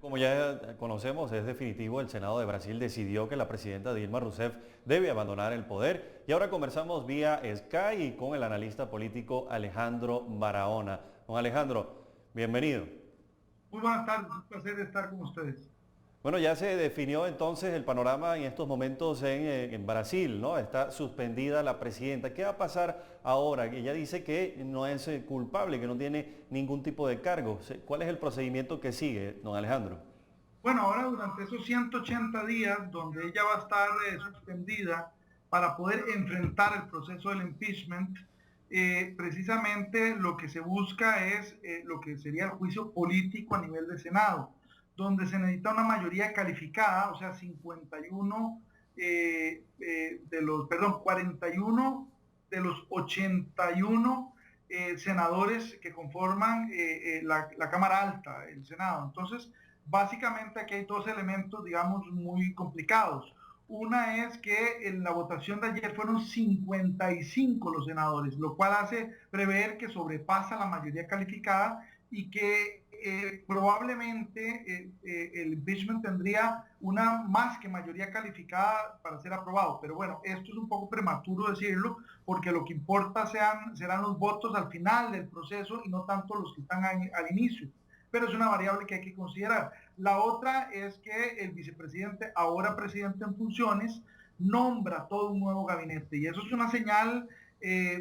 Como ya conocemos, es definitivo, el Senado de Brasil decidió que la presidenta Dilma Rousseff debe abandonar el poder y ahora conversamos vía Skype con el analista político Alejandro Barahona. Don Alejandro, bienvenido. Muy buenas tardes, un placer estar con ustedes. Bueno, ya se definió entonces el panorama en estos momentos en Brasil, ¿no? Está suspendida la presidenta. ¿Qué va a pasar ahora? Ella dice que no es culpable, que no tiene ningún tipo de cargo. ¿Cuál es el procedimiento que sigue, don Alejandro? Bueno, ahora durante esos 180 días donde ella va a estar suspendida para poder enfrentar el proceso del impeachment, precisamente lo que se busca es lo que sería el juicio político a nivel de Senado, donde se necesita una mayoría calificada, o sea, 51 de los, perdón, 41 de los 81 senadores que conforman la Cámara Alta, el Senado. Entonces, básicamente aquí hay dos elementos, digamos, muy complicados. Una es que en la votación de ayer fueron 55 los senadores, lo cual hace prever que sobrepasa la mayoría calificada y que probablemente el impeachment tendría una más que mayoría calificada para ser aprobado. Pero bueno, esto es un poco prematuro decirlo, porque lo que importa serán los votos al final del proceso y no tanto los que están al inicio, pero es una variable que hay que considerar. La otra es que el vicepresidente, ahora presidente en funciones, nombra todo un nuevo gabinete y eso es una señal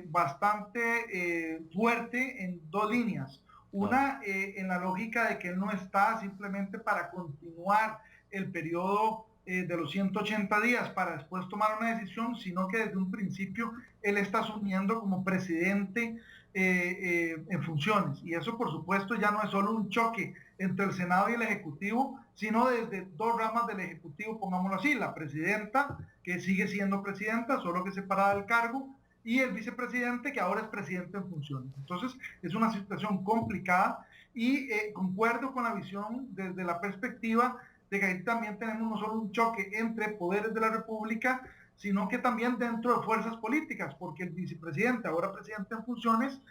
bastante fuerte en dos líneas. Claro. Una, en la lógica de que él no está simplemente para continuar el periodo de los 180 días para después tomar una decisión, sino que desde un principio él está asumiendo como presidente en funciones. Y eso, por supuesto, ya no es solo un choque entre el Senado y el Ejecutivo, sino desde dos ramas del Ejecutivo, pongámoslo así, la presidenta, que sigue siendo presidenta, solo que separada del cargo, y el vicepresidente, que ahora es presidente en funciones. Entonces, es una situación complicada y concuerdo con la visión desde la perspectiva de que ahí también tenemos no solo un choque entre poderes de la República, sino que también dentro de fuerzas políticas, porque el vicepresidente, ahora presidente en funciones,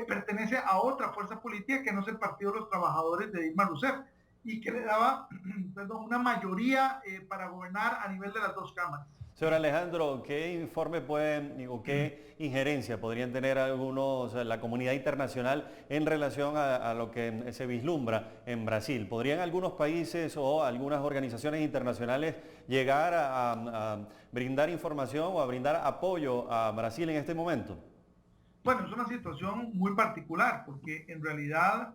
pertenece a otra fuerza política que no es el Partido de los Trabajadores de Dilma Rousseff y que le daba perdón, una mayoría para gobernar a nivel de las dos cámaras. Señor Alejandro, ¿qué informe pueden o qué injerencia podrían tener algunos, la comunidad internacional en relación a lo que se vislumbra en Brasil? ¿Podrían algunos países o algunas organizaciones internacionales llegar a brindar información o a brindar apoyo a Brasil en este momento? Bueno, es una situación muy particular porque en realidad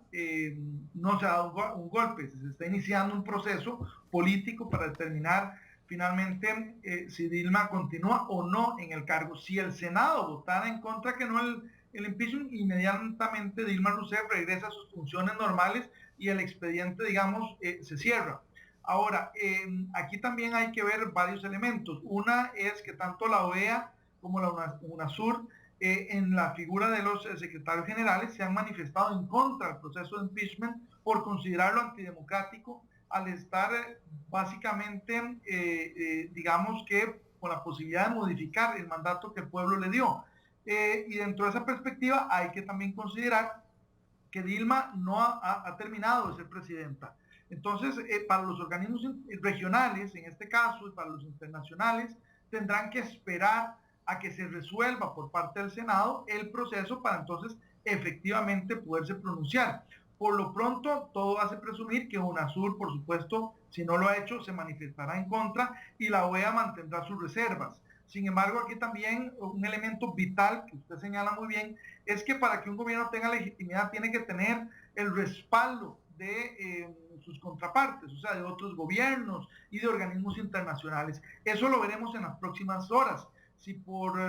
no se ha dado un golpe, se está iniciando un proceso político para determinar finalmente si Dilma continúa o no en el cargo. Si el Senado votara en contra que no el impeachment, inmediatamente Dilma Rousseff regresa a sus funciones normales y el expediente, digamos, se cierra. Ahora, aquí también hay que ver varios elementos. Una es que tanto la OEA como la UNASUR en la figura de los secretarios generales se han manifestado en contra del proceso de impeachment por considerarlo antidemocrático al estar básicamente, digamos que con la posibilidad de modificar el mandato que el pueblo le dio. Y dentro de esa perspectiva hay que también considerar que Dilma no ha terminado de ser presidenta. Entonces, para los organismos regionales, en este caso, y para los internacionales, tendrán que esperar a que se resuelva por parte del Senado el proceso para entonces efectivamente poderse pronunciar. Por lo pronto, todo hace presumir que UNASUR, por supuesto, si no lo ha hecho, se manifestará en contra y la OEA mantendrá sus reservas. Sin embargo, aquí también un elemento vital que usted señala muy bien es que para que un gobierno tenga legitimidad tiene que tener el respaldo de sus contrapartes, o sea, de otros gobiernos y de organismos internacionales. Eso lo veremos en las próximas horas. Si por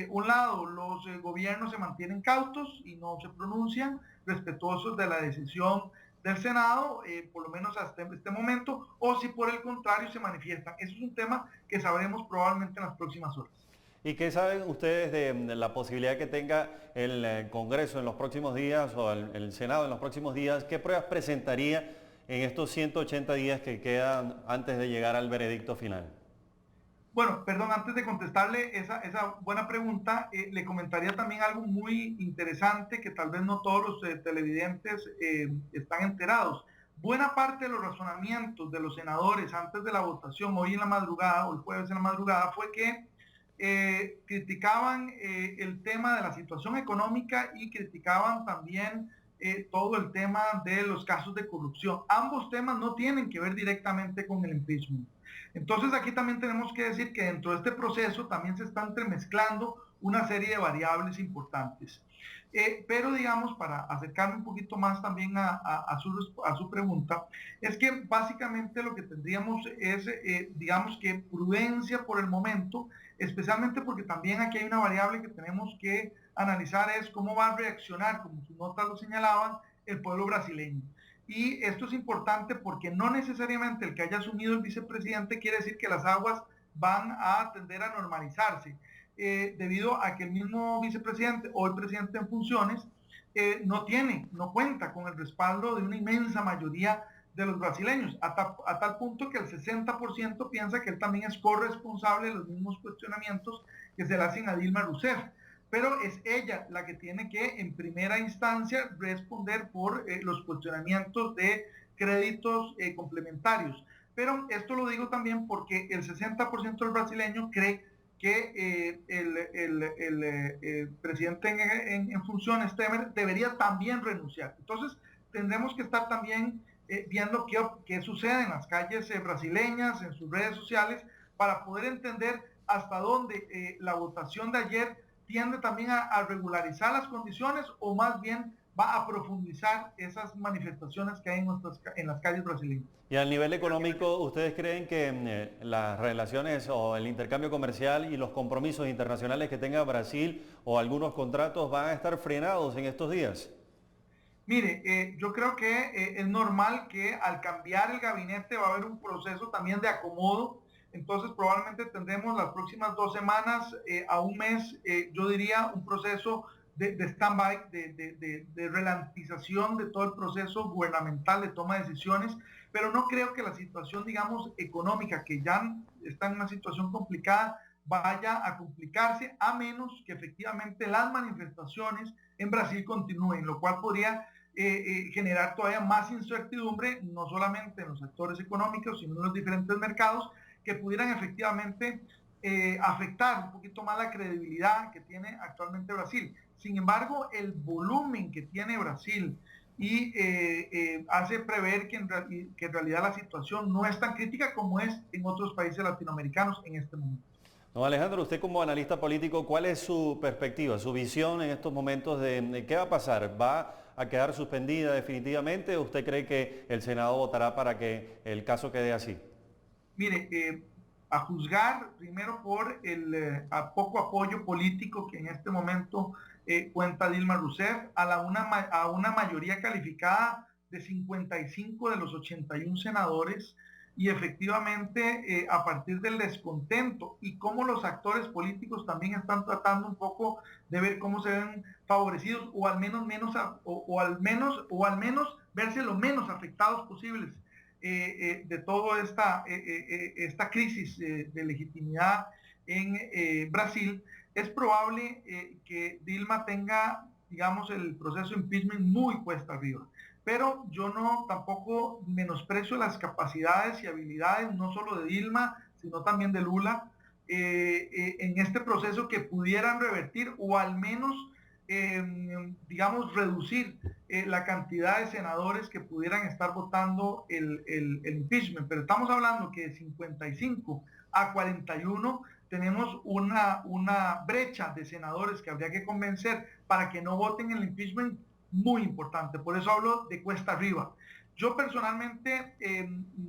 un lado los gobiernos se mantienen cautos y no se pronuncian, respetuosos de la decisión del Senado, por lo menos hasta este momento, o si por el contrario se manifiestan. Eso es un tema que sabremos probablemente en las próximas horas. ¿Y qué saben ustedes de la posibilidad que tenga el Congreso en los próximos días o el Senado en los próximos días? ¿Qué pruebas presentaría en estos 180 días que quedan antes de llegar al veredicto final? Bueno, perdón, antes de contestarle esa buena pregunta, le comentaría también algo muy interesante que tal vez no todos los televidentes están enterados. buena parte de los razonamientos de los senadores antes de la votación, hoy en la madrugada, hoy jueves en la madrugada, fue que criticaban el tema de la situación económica y criticaban también todo el tema de los casos de corrupción. Ambos temas no tienen que ver directamente con el impeachment. Entonces aquí también tenemos que decir que dentro de este proceso también se están entremezclando una serie de variables importantes. Pero digamos, para acercarme un poquito más también a su pregunta, es que básicamente lo que tendríamos es, digamos que prudencia por el momento, especialmente porque también aquí hay una variable que tenemos que analizar, es cómo va a reaccionar, como sus notas lo señalaban, el pueblo brasileño. Y esto es importante porque no necesariamente el que haya asumido el vicepresidente quiere decir que las aguas van a tender a normalizarse, debido a que el mismo vicepresidente o el presidente en funciones no cuenta con el respaldo de una inmensa mayoría de los brasileños, a tal punto que el 60% piensa que él también es corresponsable de los mismos cuestionamientos que se le hacen a Dilma Rousseff. Pero es ella la que tiene que, en primera instancia, responder por los cuestionamientos de créditos complementarios. Pero esto lo digo también porque el 60% del brasileño cree que el presidente en funciones debería también renunciar. Entonces, tendremos que estar también viendo qué sucede en las calles brasileñas, en sus redes sociales, para poder entender hasta dónde la votación de ayer tiende también a regularizar las condiciones o más bien va a profundizar esas manifestaciones que hay en las calles brasileñas. Y a nivel económico, ¿ustedes creen que las relaciones o el intercambio comercial y los compromisos internacionales que tenga Brasil o algunos contratos van a estar frenados en estos días? Mire, yo creo que es normal que al cambiar el gabinete va a haber un proceso también de acomodo. Entonces probablemente tendremos las próximas 2 semanas a un mes, yo diría, un proceso de stand-by, de ralentización de todo el proceso gubernamental de toma de decisiones, pero no creo que la situación, digamos, económica, que ya está en una situación complicada, vaya a complicarse, a menos que efectivamente las manifestaciones en Brasil continúen, lo cual podría generar todavía más incertidumbre, no solamente en los actores económicos, sino en los diferentes mercados, que pudieran efectivamente afectar un poquito más la credibilidad que tiene actualmente Brasil. Sin embargo, el volumen que tiene Brasil y hace prever que en realidad la situación no es tan crítica como es en otros países latinoamericanos en este momento. Don Alejandro, usted como analista político, ¿cuál es su perspectiva, su visión en estos momentos de qué va a pasar? ¿Va a quedar suspendida definitivamente o usted cree que el Senado votará para que el caso quede así? Mire, a juzgar primero por el poco apoyo político que en este momento cuenta Dilma Rousseff, a una mayoría calificada de 55 de los 81 senadores, y efectivamente a partir del descontento y cómo los actores políticos también están tratando un poco de ver cómo se ven favorecidos o al menos verse lo menos afectados posibles de toda esta crisis de legitimidad en Brasil. Es probable que Dilma tenga, digamos, el proceso de impeachment muy cuesta arriba. Pero yo no tampoco menosprecio las capacidades y habilidades, no solo de Dilma, sino también de Lula, en este proceso que pudieran revertir o al menos, digamos, reducir la cantidad de senadores que pudieran estar votando el impeachment. Pero estamos hablando que de 55 a 41 tenemos una brecha de senadores que habría que convencer para que no voten el impeachment muy importante. Por eso hablo de cuesta arriba. Yo personalmente,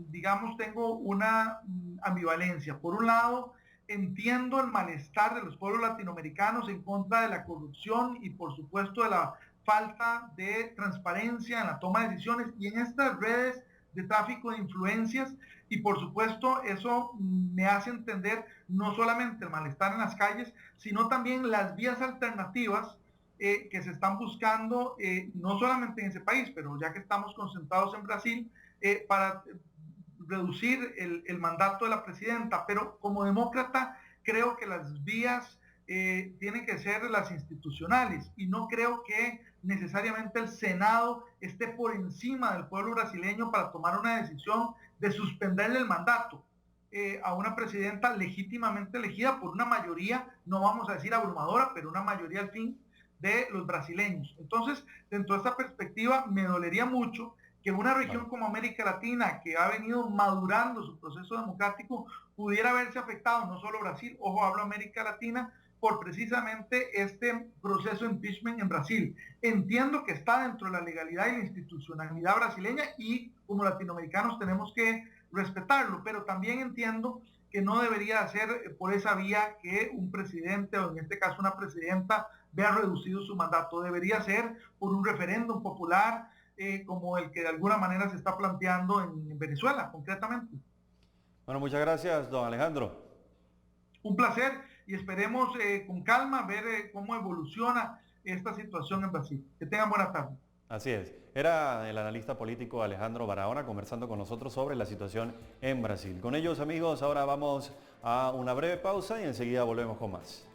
digamos, tengo una ambivalencia. Por un lado, entiendo el malestar de los pueblos latinoamericanos en contra de la corrupción y por supuesto de la falta de transparencia en la toma de decisiones y en estas redes de tráfico de influencias, y por supuesto eso me hace entender no solamente el malestar en las calles, sino también las vías alternativas que se están buscando, no solamente en ese país, pero ya que estamos concentrados en Brasil, para reducir el mandato de la presidenta. Pero como demócrata creo que las vías tienen que ser las institucionales y no creo que necesariamente el Senado esté por encima del pueblo brasileño para tomar una decisión de suspenderle el mandato a una presidenta legítimamente elegida por una mayoría, no vamos a decir abrumadora, pero una mayoría al fin de los brasileños. Entonces, dentro de esta perspectiva, me dolería mucho que una región como América Latina, que ha venido madurando su proceso democrático, pudiera verse afectado, no solo Brasil, ojo, hablo América Latina, por precisamente este proceso de impeachment en Brasil. Entiendo que está dentro de la legalidad y la institucionalidad brasileña y como latinoamericanos tenemos que respetarlo, pero también entiendo que no debería ser por esa vía que un presidente o en este caso una presidenta vea reducido su mandato. Debería ser por un referéndum popular como el que de alguna manera se está planteando en Venezuela, concretamente. Bueno, muchas gracias, don Alejandro. Un placer y esperemos con calma ver cómo evoluciona esta situación en Brasil. Que tengan buena tarde. Así es. Era el analista político Alejandro Barahona conversando con nosotros sobre la situación en Brasil. Con ellos, amigos, ahora vamos a una breve pausa y enseguida volvemos con más.